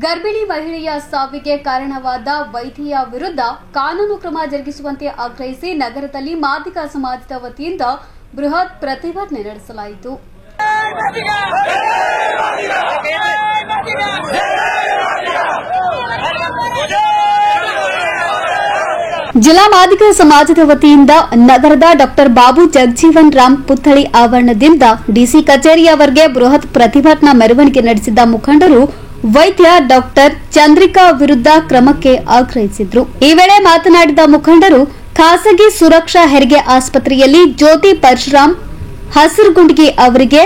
ಗರ್ಭಿಣಿ ಮಹಿಳೆಯ ಸಾವಿಗೆ ಕಾರಣವಾದ ವೈದ್ಯೆಯ ವಿರುದ್ಧ ಕಾನೂನು ಕ್ರಮ ಜರುಗಿಸುವಂತೆ ಆಗ್ರಹಿಸಿ ನಗರದಲ್ಲಿ ಮಾದಿಗ ಸಮಾಜದ ವತಿಯಿಂದ ಬೃಹತ್ ಪ್ರತಿಭಟನೆ ನಡೆಸಲಾಯಿತು. ಜಿಲ್ಲಾ ಮಾದಿಗ ಸಮಾಜದ ವತಿಯಿಂದ ನಗರದ ಡಾ ಬಾಬು ಜಗಜೀವನ್ ರಾಮ್ ಪುತ್ಥಳಿ ಆವರಣದಿಂದ ಡಿಸಿ ಕಚೇರಿಯವರೆಗೆ ಬೃಹತ್ ಪ್ರತಿಭಟನಾ ಮೆರವಣಿಗೆ ನಡೆಸಿದ ಮುಖಂಡರು ವೈದ್ಯ ಡಾಕ್ಟರ್ ಚಂದ್ರಿಕಾ ವಿರುದ್ಧ ಕ್ರಮಕ್ಕೆ ಆಗ್ರಹಿಸಿದರು. ಈ ವೇಳೆ ಮಾತನಾಡಿದ ಮುಖಂಡರು, ಖಾಸಗಿ ಸುರಕ್ಷಾ ಹೆರಿಗೆ ಆಸ್ಪತ್ರೆಯಲ್ಲಿ ಜ್ಯೋತಿ ಪರಶುರಾಮ್ ಹಸಿರುಗುಂಡಿಗೆ ಅವರಿಗೆ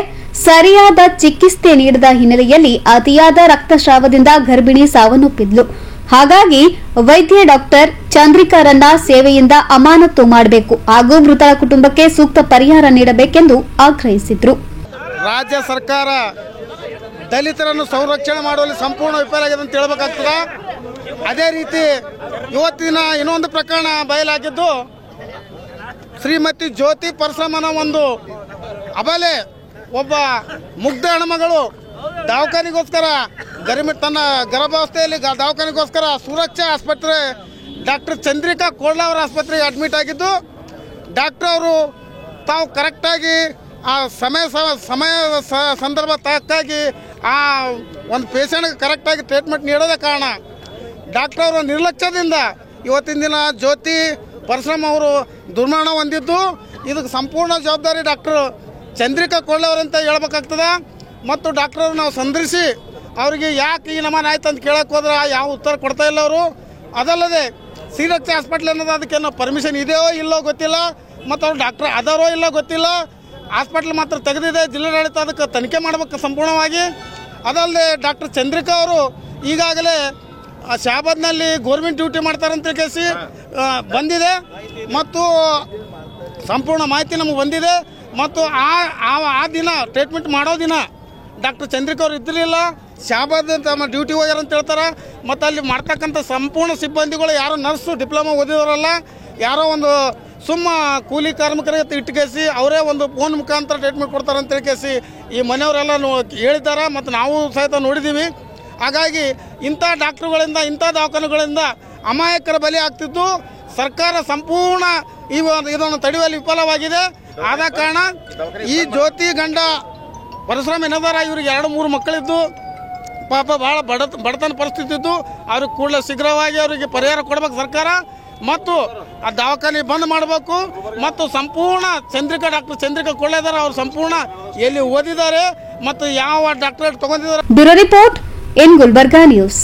ಸರಿಯಾದ ಚಿಕಿತ್ಸೆ ನೀಡದ ಹಿನ್ನೆಲೆಯಲ್ಲಿ ಅತಿಯಾದ ರಕ್ತಸ್ರಾವದಿಂದ ಗರ್ಭಿಣಿ ಸಾವನ್ನಪ್ಪಿದ್ಲು. ಹಾಗಾಗಿ ವೈದ್ಯ ಡಾಕ್ಟರ್ ಚಂದ್ರಿಕಾರನ್ನ ಸೇವೆಯಿಂದ ಅಮಾನತು ಮಾಡಬೇಕು ಹಾಗೂ ಮೃತರ ಕುಟುಂಬಕ್ಕೆ ಸೂಕ್ತ ಪರಿಹಾರ ನೀಡಬೇಕೆಂದು ಆಗ್ರಹಿಸಿದರು. ರಾಜ್ಯ ಸರ್ಕಾರ ದಲಿತರನ್ನು ಸಂರಕ್ಷಣೆ ಮಾಡುವಲ್ಲಿ ಸಂಪೂರ್ಣ ವಿಫಲವಾಗಿದೆ ಅಂತ ಹೇಳಬೇಕಾಗ್ತದೆ. ಅದೇ ರೀತಿ ಇವತ್ತಿನ ಇನ್ನೊಂದು ಪ್ರಕರಣ ಬಯಲಾಗಿದ್ದು, ಶ್ರೀಮತಿ ಜ್ಯೋತಿ ಪರಶುರಾಮನ ಒಂದು ಅಬಲೆ ಒಬ್ಬ ಮುಗ್ಧ ಹೆಣ್ಮಗಳು ದವಾಖಾನೆಗೋಸ್ಕರ ತನ್ನ ಗರ್ಭಾವಸ್ಥೆಯಲ್ಲಿ ದವಾಖಾನೆಗೋಸ್ಕರ ಸುರಕ್ಷಾ ಆಸ್ಪತ್ರೆ ಡಾಕ್ಟರ್ ಚಂದ್ರಿಕಾ ಕೋಳ್ಳ ಅವರ ಆಸ್ಪತ್ರೆಗೆ ಅಡ್ಮಿಟ್ ಆಗಿದ್ದು, ಡಾಕ್ಟರ್ ಅವರು ತಾವು ಕರೆಕ್ಟಾಗಿ ಆ ಸಮಯ ಸಂದರ್ಭ ತಕ್ಕಾಗಿ ಆ ಒಂದು ಪೇಷಂಟ್ಗೆ ಕರೆಕ್ಟಾಗಿ ಟ್ರೀಟ್ಮೆಂಟ್ ನೀಡೋದೇ ಕಾರಣ ಡಾಕ್ಟರ್ ಅವರ ನಿರ್ಲಕ್ಷ್ಯದಿಂದ ಇವತ್ತಿನ ದಿನ ಜ್ಯೋತಿ ಪರಶುರಾಮ್ ಅವರು ದುರ್ಮರಣ ಹೊಂದಿದ್ದು, ಇದಕ್ಕೆ ಸಂಪೂರ್ಣ ಜವಾಬ್ದಾರಿ ಡಾಕ್ಟರ್ ಚಂದ್ರಿಕಾ ಕೋಳ್ಳ ಅವರಂತ ಹೇಳ್ಬೇಕಾಗ್ತದೆ. ಮತ್ತು ಡಾಕ್ಟರ್ ನಾವು ಸಂದರ್ಶಿಸಿ ಅವರಿಗೆ ಯಾಕೆ ಈ ನಮೂನೆ ಆಯ್ತು ಅಂತ ಕೇಳಕ್ಕೆ ಹೋದ್ರೆ ಯಾವ ಉತ್ತರ ಕೊಡ್ತಾ ಇಲ್ಲ ಅವರು. ಅದಲ್ಲದೆ ಶ್ರೀರಕ್ಷೆ ಹಾಸ್ಪಿಟ್ಲ್ ಅನ್ನೋದು ಅದಕ್ಕೆ ಪರ್ಮಿಷನ್ ಇದೆಯೋ ಇಲ್ಲೋ ಗೊತ್ತಿಲ್ಲ, ಮತ್ತು ಅವ್ರು ಡಾಕ್ಟರ್ ಅದಾರೋ ಇಲ್ಲೋ ಗೊತ್ತಿಲ್ಲ. ಹಾಸ್ಪಿಟ್ಲ್ ಮಾತ್ರ ತೆಗೆದಿದೆ, ಜಿಲ್ಲಾಡಳಿತ ಅದಕ್ಕೆ ತನಿಖೆ ಮಾಡಬೇಕು ಸಂಪೂರ್ಣವಾಗಿ. ಅದಲ್ಲದೆ ಡಾಕ್ಟರ್ ಚಂದ್ರಿಕಾ ಅವರು ಈಗಾಗಲೇ ಶಹಾಬಾದ್ನಲ್ಲಿ ಗೌರ್ಮೆಂಟ್ ಡ್ಯೂಟಿ ಮಾಡ್ತಾರಂತ ಕೇಸಿ ಬಂದಿದೆ ಮತ್ತು ಸಂಪೂರ್ಣ ಮಾಹಿತಿ ನಮಗೆ ಬಂದಿದೆ. ಮತ್ತು ಆ ದಿನ ಟ್ರೀಟ್ಮೆಂಟ್ ಮಾಡೋ ದಿನ ಡಾಕ್ಟರ್ ಚಂದ್ರಿಕಾ ಅವರು ಇದ್ದಿರಲಿಲ್ಲ, ಶಹಾಬಾದ್ ತಮ್ಮ ಡ್ಯೂಟಿ ಹೋಗ್ಯಾರ ಅಂತ ಹೇಳ್ತಾರೆ. ಮತ್ತು ಅಲ್ಲಿ ಮಾಡ್ತಕ್ಕಂಥ ಸಂಪೂರ್ಣ ಸಿಬ್ಬಂದಿಗಳು ಯಾರೋ ನರ್ಸು ಡಿಪ್ಲೊಮಾ ಓದಿದವರಲ್ಲ, ಯಾರೋ ಒಂದು ಸುಮ್ಮ ಕೂಲಿ ಕಾರ್ಮಿಕರಿಗೆ ಇಟ್ಟುಕೇಸಿ ಅವರೇ ಒಂದು ಫೋನ್ ಮುಖಾಂತರ ಟ್ರೀಟ್ಮೆಂಟ್ ಕೊಡ್ತಾರೆ ಅಂತ ಕೇಸಿ ಈ ಮನೆಯವರೆಲ್ಲ ಹೇಳಿದ್ದಾರೆ ಮತ್ತು ನಾವು ಸಹಿತ ನೋಡಿದ್ದೀವಿ. ಹಾಗಾಗಿ ಇಂಥ ಡಾಕ್ಟ್ರುಗಳಿಂದ ಇಂಥ ದವಾಖಾನೆಗಳಿಂದ ಅಮಾಯಕರ ಬಲಿ ಆಗ್ತಿದ್ದು ಸರ್ಕಾರ ಸಂಪೂರ್ಣ ಇದನ್ನು ತಡೆಯುವಲ್ಲಿ ವಿಫಲವಾಗಿದೆ. ಆದ ಕಾರಣ ಈ ಜ್ಯೋತಿ ಗಂಡ ಪರಶುರಾಮ್ ಏನದಾರ ಇವ್ರಿಗೆ 2-3 ಮಕ್ಕಳಿದ್ದು ಪಾಪ ಭಾಳ ಬಡತನ ಪರಿಸ್ಥಿತಿ ಇದ್ದು ಅವ್ರಿಗೆ ಕೂಡಲೇ ಶೀಘ್ರವಾಗಿ ಅವರಿಗೆ ಪರಿಹಾರ ಕೊಡಬೇಕು ಸರ್ಕಾರ. ಮತ್ತು ಆ ದವಾಖಾನೆ ಬಂದ್ ಮಾಡಬೇಕು. ಮತ್ತು ಸಂಪೂರ್ಣ ಡಾಕ್ಟರ್ ಚಂದ್ರಿಕಾ ಕೊಳ್ಳೇದಾರ ಅವರು ಸಂಪೂರ್ಣ ಎಲ್ಲಿ ಓದಿದ್ದಾರೆ ಮತ್ತು ಯಾವ ಡಾಕ್ಟರೇಟ್ ತಗೊಂಡಿದ್ದಾರೆ. Bureau report in Gulbarga news.